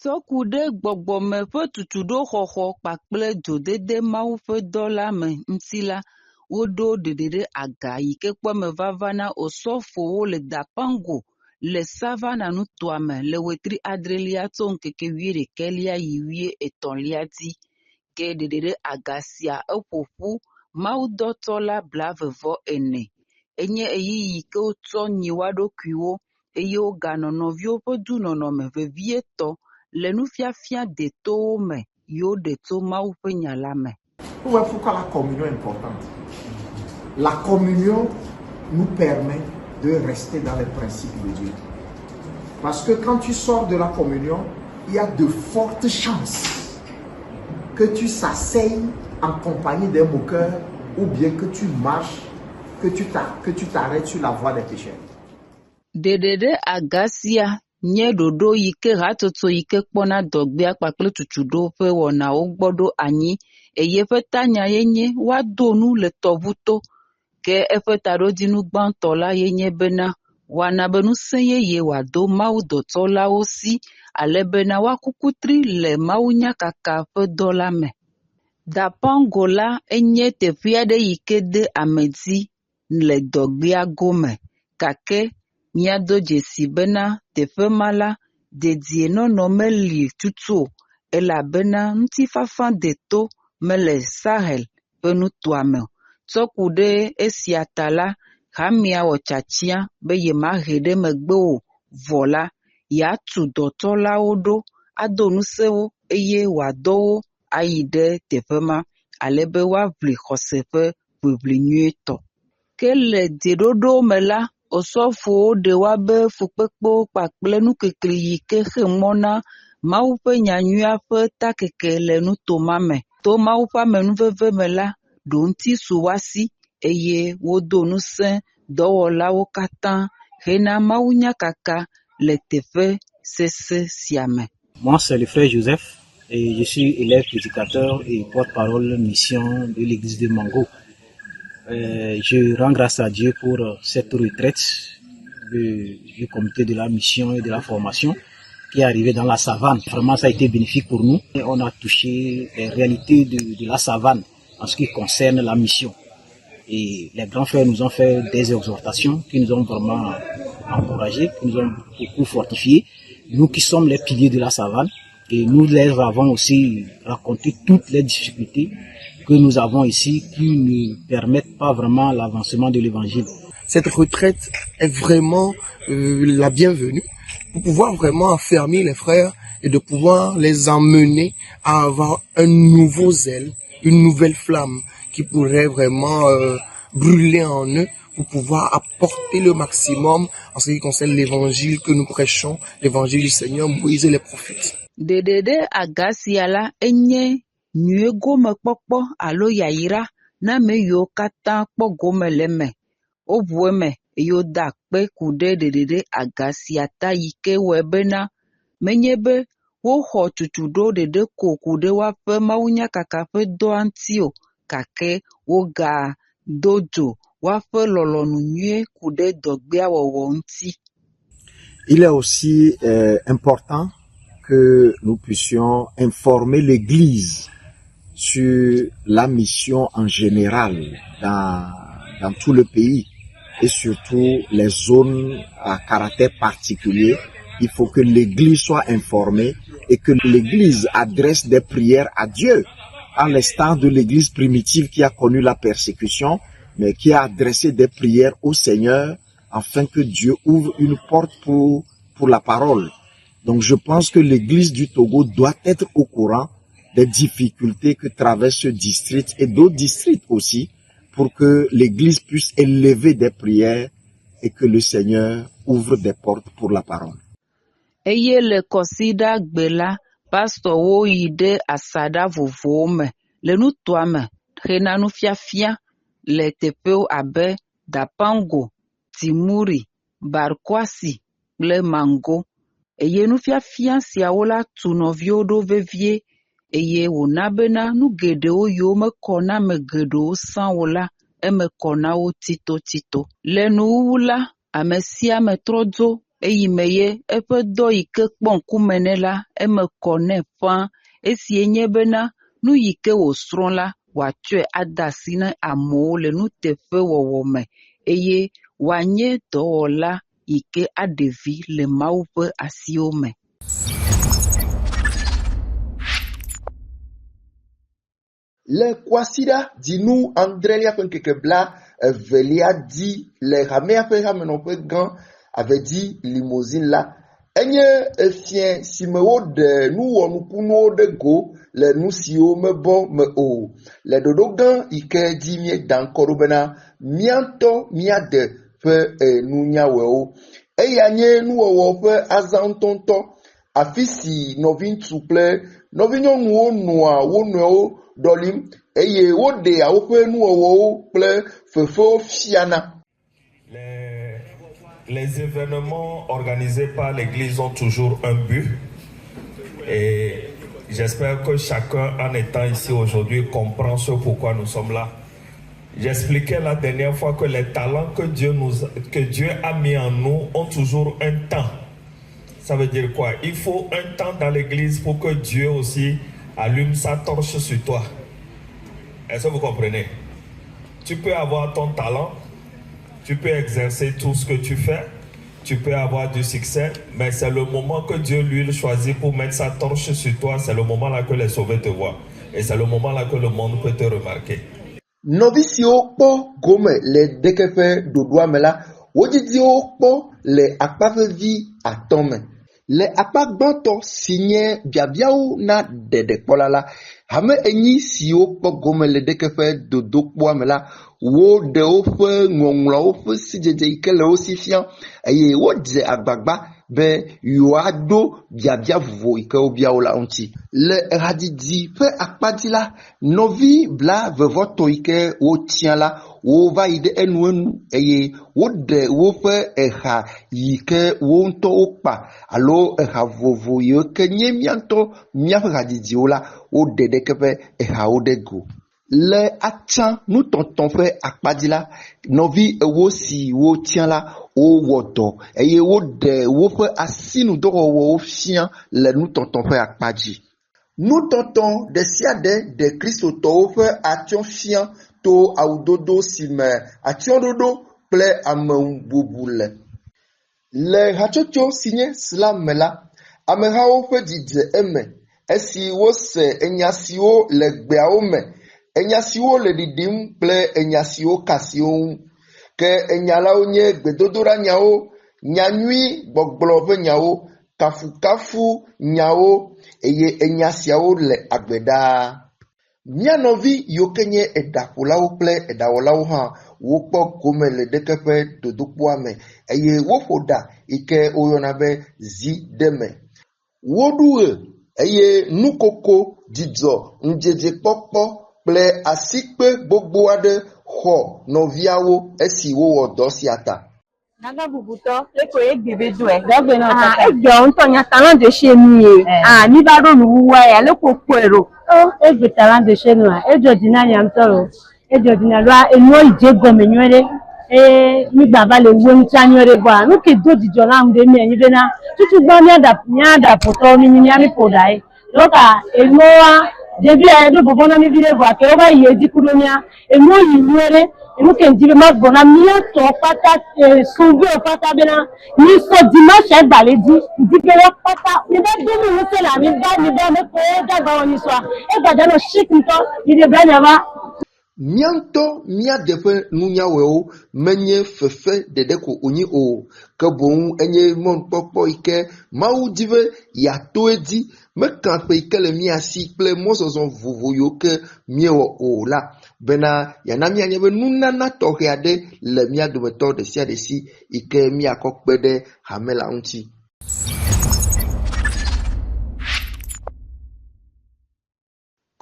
Sɔku ɖe gbɔgbɔme ƒe tutuɖoxɔxɔ kpakple dzodede Mawu ƒe dɔla me ŋuti la, woɖo ɖeɖe ɖe aga yi ke kpɔ me vavana osɔfowo le Dapango le Savana nutoa me le wetri adrelia tso ŋkeke 11 yi 13 dzi. Ke ɖeɖe ɖe aga sia eƒoƒu Mawudɔtɔla 24 enye eyi yi ke wotsɔ nyi wa ɖokuiwo eye woganɔ nɔviwo ƒe dunɔnɔme vevietɔ le nufiafia detowo me yiwo ɖe tso Mawu ƒe nya la me. Pourquoi la communion est importante? La communion nous permet de rester dans les principes de Dieu. Parce que quand tu sors de la communion, il y a de fortes chances que tu s'asseyes en compagnie des moqueurs ou bien que tu marches, que tu t'arrêtes sur la voie des pécheurs. Ɖeɖe agasia nye ɖoɖo yi ke hatsotso yi ke kpɔna dɔgbea kpakple tutuɖo ƒe wɔnawo gbɔ ɖo anyi eye eƒe tanya ye nye woado nu le tɔʋuto ke eƒe taɖodinu gbãtɔ la ye nye bena woana be ŋusẽ yeye wòado mawudɔtɔlawo si ale bena woakukutri le mawunyakaka ƒe dɔ la me. Dapango la enye teƒe aɖe yi ke de amedzi le dɔgbea gome gake míado dzesi bena teƒe ma la dedienɔnɔ meli tutu o elabena ŋutifafa deto mele Sahel ƒe nutoa me. Tsɔku ɖe esia ta la, hamia wɔ tsatsia be yemahe ɖe megbe o vɔ la, yeatu dɔtɔlawo ɖo ado ŋusẽ wo eye wòadɔ wo ayi ɖe teƒe ma ale be woaʋli xɔse ƒe ʋiʋli nyuietɔ. Ke le ɖoɖo me la, osɔfowo ɖe woabe fukpekpewo kpakple nukekeli yi ke xe mɔ na Mawu ƒe nyanyuia ƒe takeke le nutoma me. To Mawu ƒe amenuveve me la, ɖo ŋuti su woasi eye wodo ŋusẽ dɔwɔlawo katã hena mawunyakaka le teƒe sese sia me. Moi, c'est le frère Joseph et je suis élève prédicateur et porte-parole mission de l'église de Mango. Je rends grâce à Dieu pour cette retraite du comité de la mission et de la formation qui est arrivé dans la savane. Vraiment, ça a été bénéfique pour nous. Et on a touché les réalités de la savane en ce qui concerne la mission. Et les grands frères nous ont fait des exhortations qui nous ont vraiment encouragés, qui nous ont beaucoup fortifiés. Nous qui sommes les piliers de la savane, et nous leur avons aussi raconté toutes les difficultés que nous avons ici qui ne permettent pas vraiment l'avancement de l'évangile. Cette retraite est vraiment la bienvenue pour pouvoir vraiment affermir les frères et de pouvoir les emmener à avoir un nouveau zèle, une nouvelle flamme qui pourrait vraiment brûler en eux pour pouvoir apporter le maximum en ce qui concerne l'évangile que nous prêchons, l'évangile du Seigneur Moïse et les prophètes. Ɖeɖe agasia la enye nyuie gome kpɔkpɔ alo yayira na ame yiwo katã kpɔ gome le me. Woʋu eme eye woda akpe ku ɖe ɖeɖe agasia ta yi ke wɔe bena menye be woxɔ tutuɖo ɖeɖe ko ku ɖe woaƒe mawunyakaka ƒe dɔa ŋuti o gake wogado dzo woaƒe lɔlɔ̃nu nyuie ku ɖe dɔgbea wɔwɔ ŋuti. Il est aussi important que nous puissions informer l'Église sur la mission en général dans tout le pays et surtout les zones à caractère particulier. Il faut que l'Église soit informée et que l'Église adresse des prières à Dieu, à l'instar de l'Église primitive qui a connu la persécution, mais qui a adressé des prières au Seigneur afin que Dieu ouvre une porte pour la parole. Donc je pense que l'Église du Togo doit être au courant des difficultés que traverse ce district et d'autres districts aussi pour que l'Église puisse élever des prières et que le Seigneur ouvre des portes pour la parole. Eye le kɔsida gbe la, pastorwo yi ɖe asaɖa vovowo me le nutoa me hena nufiafia le teƒewo abe Dapango, Timuri, Barkwasi kple Mango. Eye nufiafia siawo la tu nɔviwo ɖo vevie eye wòna bena nu geɖewo yiwo mekɔ na ame geɖewo sã o la, eme kɔ na wo titotito. Le nuwuwu la, ame sia ame trɔ dzo eyi me ye eƒe dɔ yi ke kpɔ ŋkume nɛ la eme kɔ nɛ ƒãa esie nye bena nu yi ke wòsrɔ̃ la wòatsɔe ade asi na amewo le nuteƒewɔwɔ me eye wòanye dɔwɔla yi ke aɖe vi le Mawu ƒe asiwo me. Le Kwasida dinu Andrelia ƒe ŋkekebla evelia di le hamea ƒe hamenɔƒe gã ave di limousine la, enye efia si me woɖe nuwɔnukunuwo ɖe go le nu siwo mebɔ me o. Le ɖoɖo gã yi ke dzi míeda ŋkɔ ɖo bena míaŋutɔ míaɖe ƒe nunyawɔwo. Eya nye nuwɔwɔ ƒe azã ŋutɔŋutɔ, afi si nɔvi ŋutsu kple nɔvi nyɔnuwo nɔa wo nɔewo ɖɔlim eye woɖea woƒe nuwɔwɔwo kple fefewo fiana. Les événements organisés par l'Église ont toujours un but et j'espère que chacun en étant ici aujourd'hui comprend ce pourquoi nous sommes là. J'expliquais la dernière fois que les talents que Dieu a mis en nous ont toujours un temps. Ça veut dire quoi? Il faut un temps dans l'église pour que Dieu aussi allume sa torche sur toi. Est-ce que vous comprenez? Tu peux avoir ton talent, tu peux exercer tout ce que tu fais, tu peux avoir du succès, mais c'est le moment que Dieu lui choisit pour mettre sa torche sur toi, c'est le moment là que les sauvés te voient. Et c'est le moment là que le monde peut te remarquer. Novisiwo kpɔ gome le ɖekeƒe ɖoɖoa me la, wo didiwo kpɔ le akpa vevi atɔ̃ me. Le akpa gbãtɔ si nye biabiawo na ɖeɖekpɔla la, hame enyi siwo kpɔ gome le ɖekeƒe dodokpoa me la, wo ɖe woƒe ŋɔŋlɔwo ƒe sidzedze yi ke le wo si fiam eye wodze agbagba be yewoaɖo biabia vovo yi ke wobia wo la ŋuti. Le ehadzidzi ƒe akpadzi la, nɔvi bla vevɔtɔ yi ke wotia la, wova yi ɖe enu eye woɖe woƒe eha yi ke wo ŋutɔ wokpa alo eha vovovo yi ke nye míaƒe hadzidziwo la, woɖe ɖe keƒe ehawo ɖe go. Le atsã nutɔtɔ ƒe akpadzi la, nɔvi ewo si wotia la, wowɔ dɔ eye woɖe woƒe asinudɔwɔwɔwo fia le nutɔtɔ ƒe akpadzi. Nutɔtɔ ɖe sia ɖe kristotɔwo ƒe atsyɔ̃ fia to awudodo si me atsyɔ̃ɖoɖo kple amebubu le. Le hatsotso si nye slam me la, amehawo ƒe dzidze eme esi wose enya siwo le gbeawo me, enya siwo le ɖiɖim kple enya siwo ka siwo ŋu. Ke enyalawo nye gbedodoɖa nyawo, nyanyui gbɔgblɔ ƒe nyawo, kafukafu nyawo eye enya siawo le agbe ɖaa. Mía nɔvi yiwo ke nye eɖaƒolawo kple eɖawɔlawo hã wokpɔ gome le ɖekeƒe dodokpoa me eye woƒo ɖa yi ke woyɔna be zi ɖe me. Woɖu ɣe eye nukoko, dzidzɔ, ŋudzedzekpɔkpɔ kple asikpe gbogbo aɖe xɔ nɔviawo esi wowɔ dɔ sia ta. Naga bubutɔ leko egbe be do ɛ. Dɔgbe na ɔtata. Egbe ɔntɔ nya talent de chez nous ye. Mi ba do nuwuwa ya leko kpɔero. Egbe talent de chez nous a. Edzo dina nyamtɔ o. Edzo dina loa enuo idze gɔme nyuie ɖe. Mi gbava le wo ŋutsa nyuie ɖe bɔa. Nu ke do dzidzɔ na ŋu ɖe mi enyi bena tutu gbɔ mía ƒotɔ mi mi ƒo ɖa ye. Doka enuoa ɖevi a do bɔbɔ na mi vi ɖe vɔa ke wo va yi edzi ku ɖo mía. Enuo yi nyuie ɖe. Enu ke ŋdi be ma gbɔna míatɔ kpata suviwo kpata bena mi sɔ dimanche egbalẽ dzi di be wo kpata mi be do mi ŋusẽ la mi ba ne ko dagba wɔ mi sɔa egbadza no shik ŋutɔ mi de bla nyava. Míaŋutɔ míaɖe ƒe nunyawɔwo menye fefe ɖeɖe ko wonye o, ke boŋ enye mɔnukpɔkpɔ yi ke Mawu di be yeato edzi, meka ƒe yi ke le mía si kple mɔzɔzɔ vovo yiwo ke míewɔ o la, bena yana míanye be nunana tɔxɛ aɖe le mía dometɔ ɖe sia ɖe si yi ke míakɔ kpe ɖe hame la ŋuti.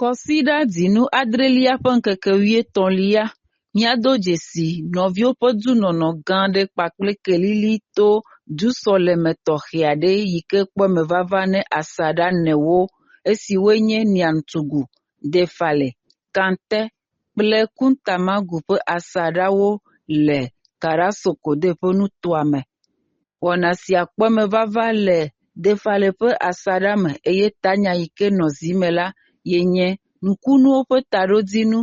Kɔsiɖa dzinu adrelia ƒe ŋkeke 13lia, míado dzesi nɔviwo ƒe dunɔnɔ gã aɖe kpakple kelili to dusɔleme tɔxɛ aɖe yi ke kpɔ me vava ne asaɖa newo esiwoe nye Niantugu, Defale, Kante kple Kuntamagu ƒe asaɖawo le Karasokode ƒe nutoa me. Wɔna sia kpɔme vava le defale ƒe asaɖa me eye tanya yi ke nɔ zi me la yenye nukunuwo ƒe taɖodzinu,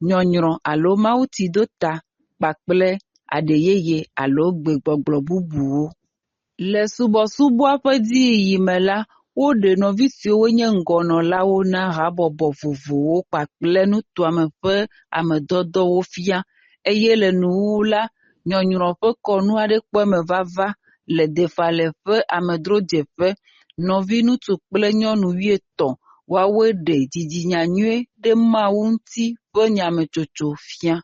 nyɔnyrɔ alo mawutidota kpakple aɖeyeye alo gbegbɔgblɔ bubuwo. Le subɔsubɔa ƒe dziyiyi me la, woɖe nɔvi siwo nye ŋgɔnɔlawo na habɔbɔ vovovowo kpakple nutoame ƒe amedɔdɔwo fia eye le nuwuwu la, nyɔnyrɔ ƒe kɔnu aɖe kpɔme vava le defale ƒe amedrodzeƒe. Nɔvi ŋutsu kple nyɔnuvi etɔ̃ woawoe ɖe dzidzinya nyuie ɖe Mawu ŋuti ƒe nyametsotso fia.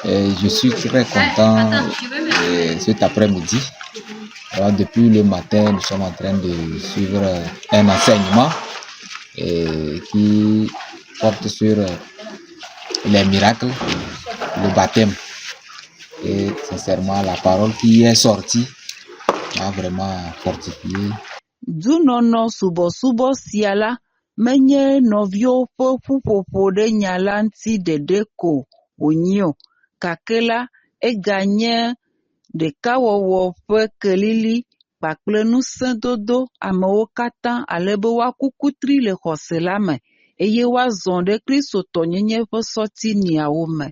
Je suis très content cet après-midi. Alors, depuis le matin, nous sommes en train de suivre un enseignement qui porte sur les miracles, le baptême. Et sincèrement, la parole qui est sortie m'a vraiment fortifié. Dunɔnɔ subɔsubɔ sia la menye nɔviwo ƒe ƒuƒoƒo ɖe nya la ŋuti ɖeɖe ko wònyi o, gake la eganye ɖekawɔwɔ ƒe kelili kpakple ŋusẽdodo amewo katã ale be woaku kutri le xɔse la me eye woazɔ ɖe kristotɔnyenye ƒe sɔtiniawo me.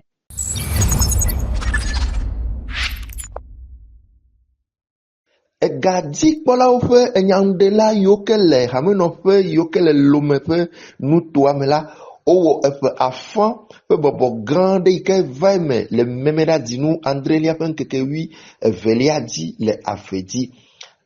Egadzikpɔlawo ƒe enyaŋuɖela yiwo ke le hamenɔƒe yiwo ke le lome ƒe nutoa me la, wowɔ eƒe afɔ ƒe bɔbɔ gã aɖe yi ke va eme le memeɖadzinu adrelia ƒe ŋkekewui evelia dzi le ave dzi.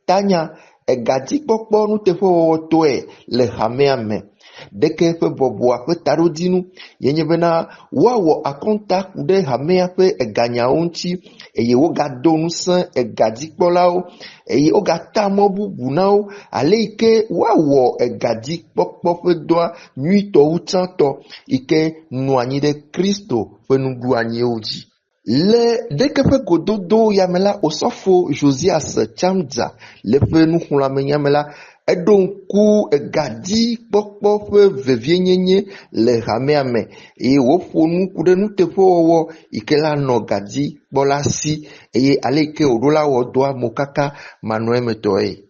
Tanya egadzikpɔkpɔ nuteƒewɔwɔtɔe le hamea me. Ɖeke ƒe bɔbɔa ƒe taɖodzinu yenye bena woawɔ akɔnta ku ɖe hamea ƒe eganyawo ŋuti eye wogado ŋusẽ egadzikpɔlawo eye wogata mɔ bubu na wo ale yi ke woawɔ egadzikpɔkpɔ ƒe dɔa nyuitɔ wu tsãtɔ yi ke nɔ anyi ɖe Kristo ƒe nuɖuanyiwo dzi. Le ɖeke ƒe gododo ya me la, osɔfo Josias Tsamdza le ƒe nuxlɔ̃amenya me la, eɖo ŋku egadzikpɔkpɔ ƒe vevienyenye le hamea me eye wòƒo nu ku ɖe nuteƒewɔwɔ yi ke la nɔ gadzikpɔla si eye ale yi ke wòɖo la wɔ dɔa mokaka manɔemetɔe.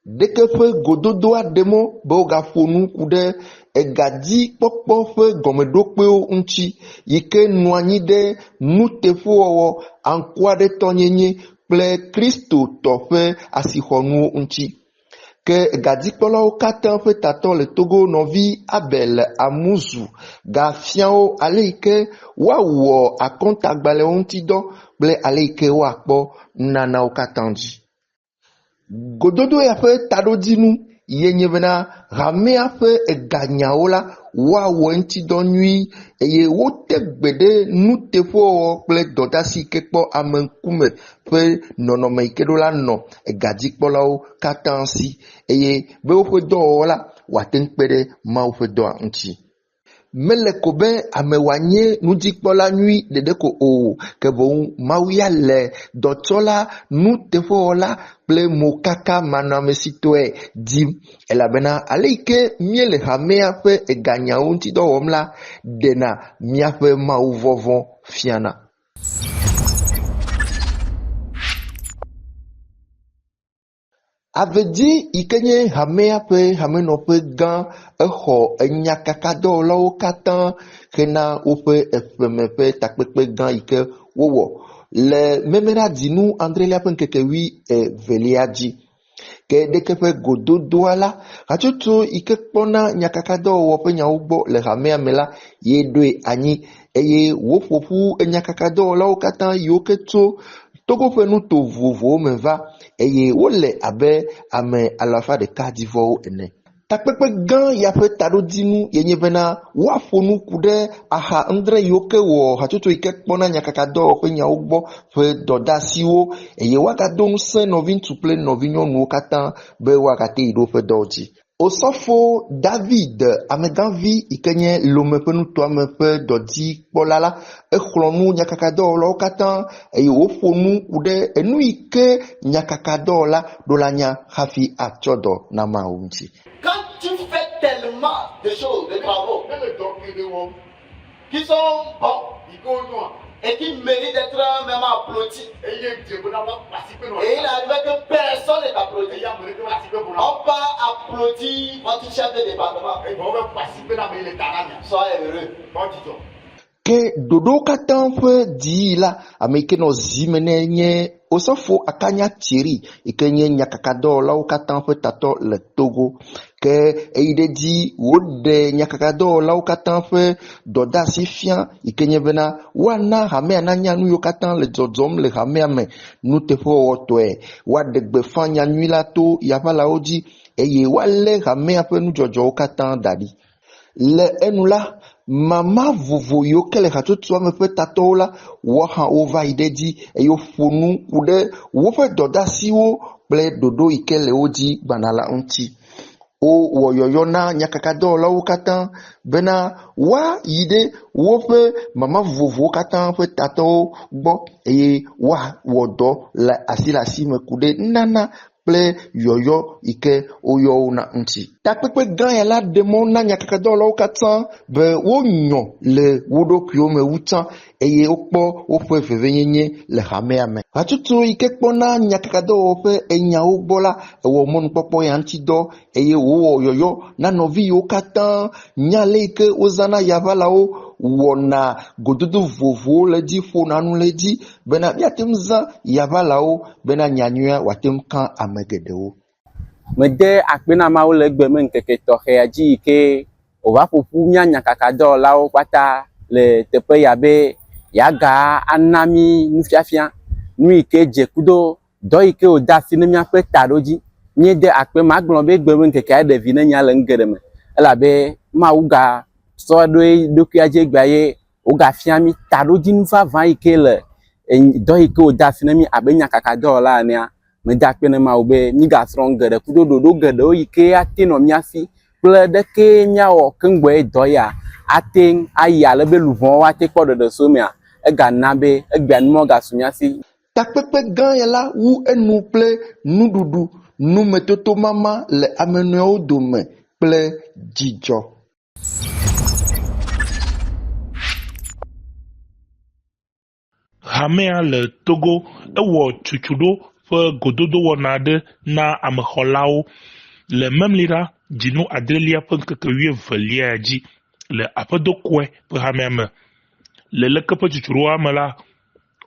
Ɖeke ƒe gododoa ɖe mɔ be wogaƒo nu ku ɖe egadzikpɔkpɔ ƒe gɔmeɖokpewo ŋuti yi ke nɔ anyi ɖe nuteƒewɔwɔ aŋkuaɖetɔnyenye kple kristotɔ ƒe asixɔnuwo ŋuti. Ke gadzikpɔlawo katã ƒe tatɔ le Togo nɔvi Abel Amuzu gafiawo ale yi ke woawɔ akɔntagbalẽwo ŋuti dɔ kple ale yi ke woakpɔ nunanawo katã dzi. Gododo ya ƒe taɖodzinu yenye bena hamea ƒe eganyawo la woawɔ ŋutidɔ nyui eye wote gbe ɖe nuteƒewɔwɔ kple dɔdasi yi ke kpɔ ame ŋkume ƒe nɔnɔme yi ke ɖo la nɔ egadzikpɔlawo katã si eye be woƒe dɔwɔwɔ la wòate ŋu kpe ɖe Mawu ƒe dɔa ŋuti. Mele ko be ame wòanye nudzikpɔla nyui ɖeɖe ko o, ke boŋ Mawu ya le dɔtsɔla nuteƒewɔla kple mokaka manɔamesitɔe dim elabena ale yi ke míele hamea ƒe eganyawo ŋuti dɔ wɔm la ɖena míaƒe mawuvɔvɔ̃ fiana. Avedzi yi ke nye hamea ƒe hamenɔƒe gã exɔ enyakakadɔwɔlawo katã hena woƒe eƒeme ƒe takpekpe gã yi ke wowɔ le memeɖadzinu adrelia ƒe ŋkekewui evelia dzi. Ke ɖeke ƒe gododoa la, hatsotso yi ke kpɔna nyakakadɔwɔwɔ ƒe nyawo gbɔ le hamea me la ye ɖoe anyi eye woƒoƒu enyakakadɔwɔlawo katã yiwo ke tso Togo ƒe nuto vovovowo me va eye wole abe ame 110 ene. Takpekpe gã ya ƒe taɖodzinu yenye bena woaƒo nu ku ɖe aha andre yiwo ke wɔ hatsotso yi ke kpɔna nyakakadɔwɔ ƒe nyawo gbɔ ƒe dɔdeasiwo eye woagado ŋusẽ nɔvi ŋutsu kple nɔvi nyɔnuwo katã be woagate yi ɖe woƒe dɔwo dzi. Osɔfo David amegãvi yi ke nye lome ƒe nutoame ƒe dɔdzikpɔla la exlɔ̃ nu nyakakadɔwɔlawo katã eye wòƒo nu ku ɖe enu yi ke nyakakadɔwɔla ɖo la nya hafi atsɔ dɔ na Mawu ŋuti. Quand tu fais tellement de choses, de travaux, qui sont bons et qui méritent d'être même applaudis, et il arrive que personne applaudir. On va applaudir votre chef de département. Soyez heureux. Ke dodo katan fe di la ameke no zimene nye osofo akanya tiri ikenye nyakakado la katan fe tato le Togo ke eide di wode nyakakado la katan fe doda sifian ikenye bena wana hame ananya nu yo katan le zodzom le hame ame nu te fo wotoe wade gbe fanya nui la to yava la oji eye wale hame ape nu jojo katan dadi le enu la mama vovo yo kele hatutu ame fe tato la waha ova ide di eyo fonu kude wo fe doda siwo ple dodo ikele oji banala unti o woyoyo na nyakakado la ukatan bena wa ide wo fe mama vovo katan fe tato gbo eye wa wodo la asila sime kude nana ple yoyo ike oyo na nti takpepe gan ya la demo na nyakakado la ukatan be wo nyon le wodo pio me wutan eye okpo o fe fevenyenye le hame ame atutu ike kpona nyakakado o fe enya ogbola ewo monu popo ya nti do eye wo yoyo na novi yo katan nyale ike ozana yavala o wona godudu vovo le di fona nu le di bena biatemza yavala o bena nyanyua watem kan amegedeo mede akpena mawo le gbeme nkeke tɔxɛ dzi ke ova ƒoƒu mía nyakakadɔwɔlawo kpata le teƒe ya be yaga ana mi nufiafia nu yi ke dze kudo dɔ yi ke woda asi ne míaƒe taɖo dzi míede akpe ma gblɔ be gbeme nkekea ɖevi ne nya le nu geɖe me elabe mawu ga sɔ ɖo ɖokuia dzi egbea ye wogafia mi taɖo dzi nuvava yi ke le dɔ yi ke woda asi ne mi abe nyakakadɔwɔla enea mede akpe ne mawu be mígasrɔ̃ geɖe kudo ɖoɖo geɖewo yi ke ate nɔ mía si kple ɖeke míawɔ keŋgbɔe dɔ ya ate ayi ale be luvɔwo ate kpɔ ɖeɖe so mea egana be egbea numɔ gasu mía si. takpepe gan ya la wu enu kple nuɖuɖu numetoto mama le amenuawo dome kple dzidzɔ. Hamea le Togo ewɔ tutuɖo ƒe gododo wɔna aɖe na amexɔlawo le memlira dzinu adrelia ƒe ŋkeke 12 dzi le aƒedokoe ƒe hamea me. Le leke ƒe tutuɖoa me la,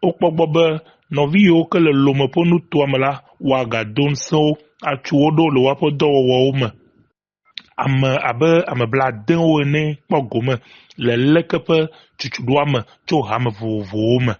wokpɔ gbɔ be nɔvi yiwo ke le lome ƒe nutoa me la woagado ŋusẽwo atu wo ɖo le woaƒe dɔwɔwɔwo me. Ame abe ame 70 ene kpɔ gome le leke ƒe tutuɖoa me tso hame vovovowo me.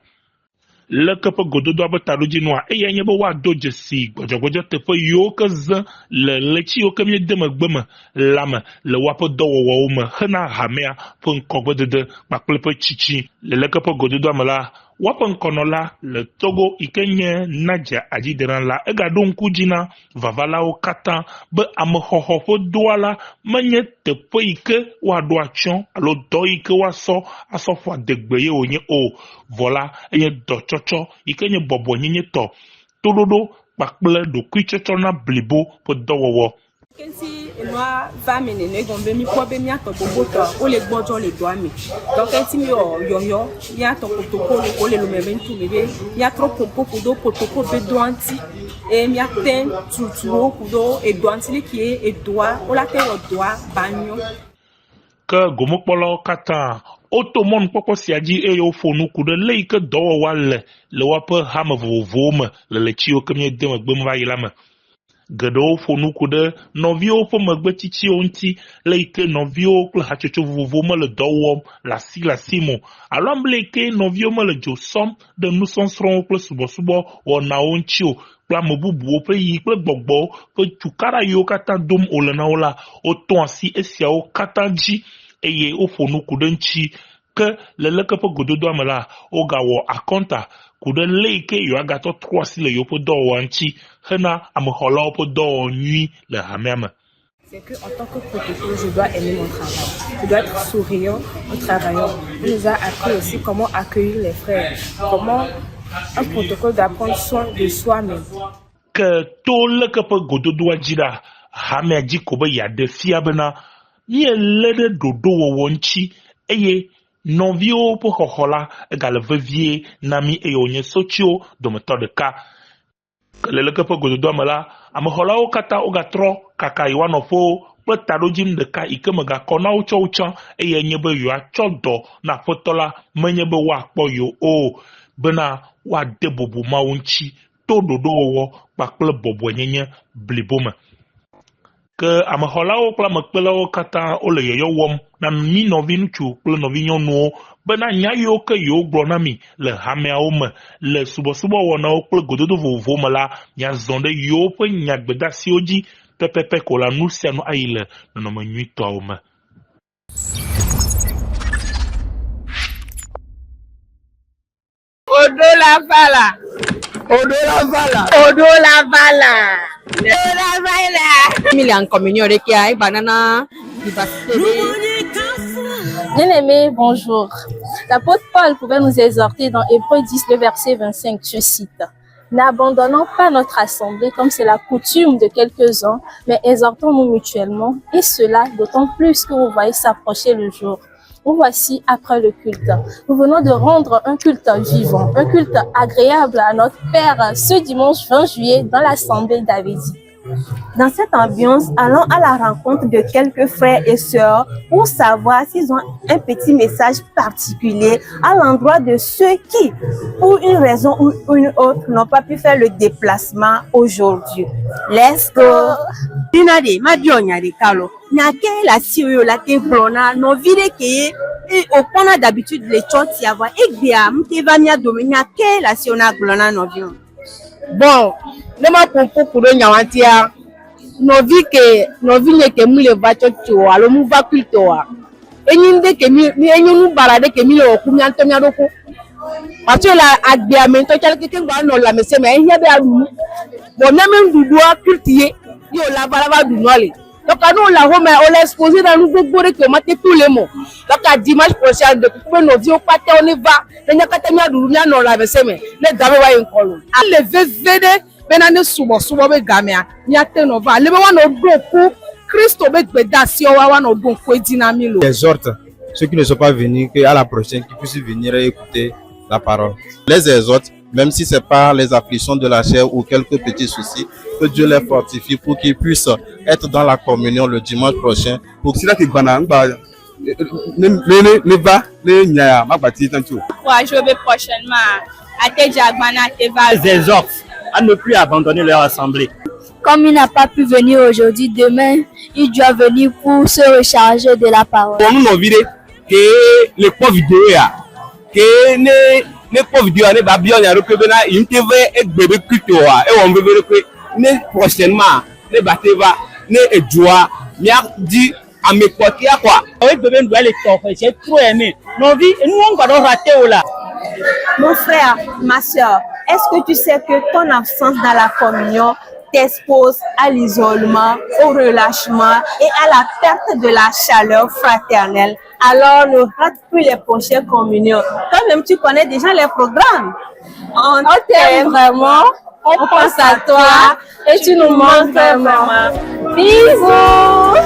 Leke ƒe gododoa ƒe taɖodzinua eya nye be woado dzesi gbɔdzɔgbɔdzɔ teƒe yiwo ke zẽ le ɣleti yiwo ke míede megbe me la me le woaƒe dɔwɔwɔwo me hena hamea ƒe ŋkɔgbedede kpakple ƒe tsitsi. Le leke ƒe gododoa me la, woaƒe ŋkɔnɔla le Togo yi ke nye Nadja Adzideran la egaɖo ŋku dzi na vavalawo katã be amexɔxɔ ƒe doa la menye teƒe yi ke woaɖo atsyɔ̃ alo dɔ yi ke woasɔ ƒo adegbe ye wònye o, vɔ la enye dɔtsɔtsɔ yi ke nye bɔbɔnyenye tɔ toɖoɖo kpakple ɖokuitsɔtsɔ na blibo ƒe dɔwɔwɔ. Kenti enua va me nene gɔmbe mi kpɔ be míatɔ gbogbo tɔ wole gbɔdzɔ le doa me donc eti mi yɔyɔ míatɔ kotoko le wole lome be ŋutu me be míatrɔ pompo kudo kotoko be doa ŋuti eye míate tutuwo kudo edoa ŋuti le kie edoa wola te wɔ doa ba nyɔ. Ke gomekpɔlawo katã woto mɔnukpɔkpɔ sia dzi eye wofo nuku ɖe le yi ke dɔwɔwa le woaƒe hame vovovowo me le ɣleti yiwo ke míede megbe va yi la me. Geɖewo ƒo nuku ɖe nɔviwo ƒe megbetsitsiwo ŋuti le yi ke nɔviwo kple hatsotso vovovowo mele dɔ wɔm le asi mo alo amble yi ke nɔviwo mele dzo sɔm ɖe nusɔsrɔ̃wo kple subɔsubɔ wɔnawo ŋuti o kple ame bubuwo ƒe yi kple gbɔgbɔwo ƒe tukaɖa yiwo katã dom wòle na wo la wotɔ asi esiawo katã dzi eye woƒo nuku ɖe ŋuti ke le leke ƒe gododoa me la wogawɔ akɔnta ku ɖe le yi ke yewoagatɔ trɔ asi le yewo ƒe dɔwɔwa ŋuti hena amexɔlawo ƒe dɔwɔwɔ nyui le hamea me. C'est que en tant que protocole, je dois aimer mon travail. Je dois être souriant en travaillant. On nous a appris aussi comment accueillir les frères, comment un protocole d'apprendre soin de soi-même. Que to leke ƒe gododoa dzi ɖa hamea dzi ko be yeaɖe fia bena míele ɖe ɖoɖo wɔwɔ ŋuti eye nɔviwo ƒe xɔxɔ la egale vevie na mi eye wònye sotsiwo dometɔ ɖeka. le leke ƒe gododoa me la amexɔlawo katã wogatrɔ kaka yewoanɔƒewo kple taɖodzinu ɖeka yi ke megakɔ na wo tsɔ wotsã eye nye be yewoatsɔ dɔ na aƒetɔ la menye be woakpɔ yewo o bena woade bobo Mawu ŋuti to ɖoɖowɔwɔ kpakple bɔbɔenyenye blibo me. Ke amexɔlawo kple amekpelawo katã wole yɔyɔ wɔm na mi nɔvi ŋutsu kple nɔvi nyɔnuwo bena nya yiwo ke yewo gblɔ na mi le hameawo me le subɔsubɔ wɔnawo kple gododo vovovowo me la miazɔ ɖe yewo ƒe nyagbedeasiwo dzi pɛpɛpɛ ko la nu sia nu ayi le nɔnɔme nyuitɔwo me. Odola Il est en communion avec Yai, banana, il va Bien-aimés, bonjour. L'apôtre Paul pouvait nous exhorter dans Hébreux 10, le verset 25, je cite. N'abandonnons pas notre assemblée comme c'est la coutume de quelques-uns, mais exhortons-nous mutuellement, et cela d'autant plus que vous voyez s'approcher le jour. Nous voici après le culte. Nous venons de rendre un culte vivant, un culte agréable à notre Père ce dimanche 20 juillet dans l'assemblée d'Avédi. Dans cette ambiance, allons à la rencontre de quelques frères et sœurs pour savoir s'ils ont un petit message particulier à l'endroit de ceux qui, pour une raison ou une autre, n'ont pas pu faire le déplacement aujourd'hui. Let's go! Dinade, madionya de Carlo. Nyake la siyo la te blona, no vide ke au point d'habitude les chants y avoir ekbia mteva mia domina ke la siyo na blona no vion. Bon, ne ma pompo kudo nyawantia no vi ne ke mu le vacho to alo mu va kwito a. Enyinde ke mi enyunu barade ke mi le okumi antomia doko. Parce la agbia men to chale ke ngwa no la mese me ehia be alu. Bon na men dudu a cultier yo la baraba du nole. Donc nous la home on l'a exposé dans nous gbogbo que mate tous les mots. Donc à dimanche prochain de couper nos vieux paté on y va. Le nyakatemia du mia no la mese me. Le dabe wa yinkolo. Le vvd benane subo be gamia. Nyate no va. Le wa no doku Christo be gbedasio wa no doku edinamilo. Exhorte ceux qui ne sont pas venus que à la prochaine qui puissent venir et écouter la parole. Les exhorte même si c'est pas les afflictions de la chair ou quelques petits soucis, que Dieu les fortifie pour qu'ils puissent être dans la communion le dimanche prochain. Pour que je vais prochainement à Tejagmana Teva. Les exhorte à ne plus abandonner leur assemblée. Comme il n'a pas pu venir aujourd'hui, demain, il doit venir pour se recharger de la parole. Pour nous, nous que les pauvres vidéos, que les pauvres vidéos, les babillons, les recrutements, ils te veulent être bébé culto, et on veut que les prochainement, les bateva, les joie, mais dit à mes côtés à quoi? Oui, bébé, nous allons les j'ai trop aimé. Nos vies, nous on va rater là. Mon frère, ma soeur, est-ce que tu sais que ton absence dans la communion t'expose à l'isolement, au relâchement et à la perte de la chaleur fraternelle? Alors ne rate plus les prochaines communions. Toi-même, tu connais déjà les programmes. On t'aime vraiment, on pense à toi et tu nous manques vraiment. Bisous!